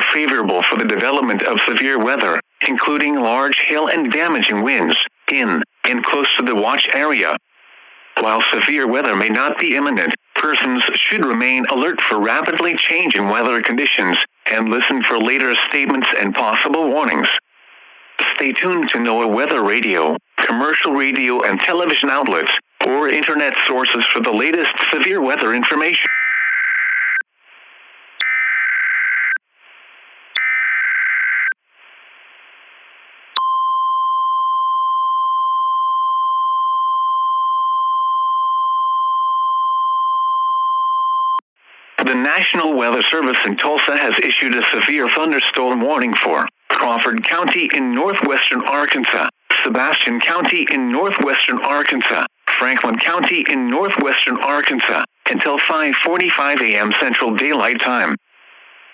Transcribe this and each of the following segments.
are favorable for the development of severe weather, including large hail and damaging winds, in and close to the watch area. While severe weather may not be imminent, persons should remain alert for rapidly changing weather conditions and listen for later statements and possible warnings. Stay tuned to NOAA weather radio, commercial radio and television outlets, or internet sources for the latest severe weather information. The National Weather Service in Tulsa has issued a severe thunderstorm warning for Crawford County in northwestern Arkansas, Sebastian County in northwestern Arkansas, Franklin County in northwestern Arkansas, until 5:45 a.m. Central Daylight Time.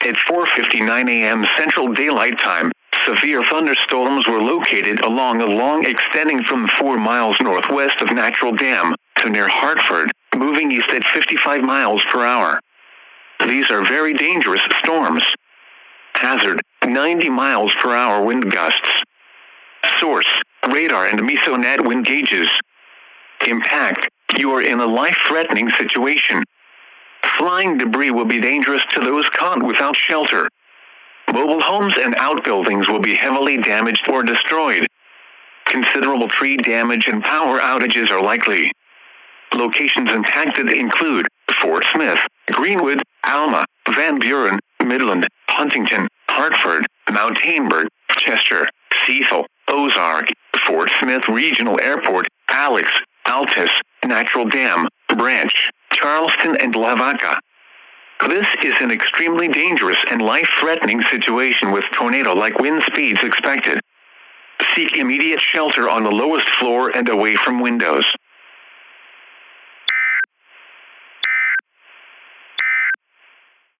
At 4:59 a.m. Central Daylight Time, severe thunderstorms were located along a long extending from 4 miles northwest of Natural Dam to near Hartford, moving east at 55 miles per hour. These are very dangerous storms. Hazard, 90 miles per hour wind gusts. Source, radar and mesonet wind gauges. Impact, you are in a life-threatening situation. Flying debris will be dangerous to those caught without shelter. Mobile homes and outbuildings will be heavily damaged or destroyed. Considerable tree damage and power outages are likely. Locations impacted include Fort Smith, Greenwood, Alma, Van Buren, Midland, Huntington, Hartford, Mount Hainburg, Chester, Cecil, Ozark, Fort Smith Regional Airport, Alex, Altus, Natural Dam, Branch, Charleston and Lavaca. This is an extremely dangerous and life-threatening situation with tornado-like wind speeds expected. Seek immediate shelter on the lowest floor and away from windows.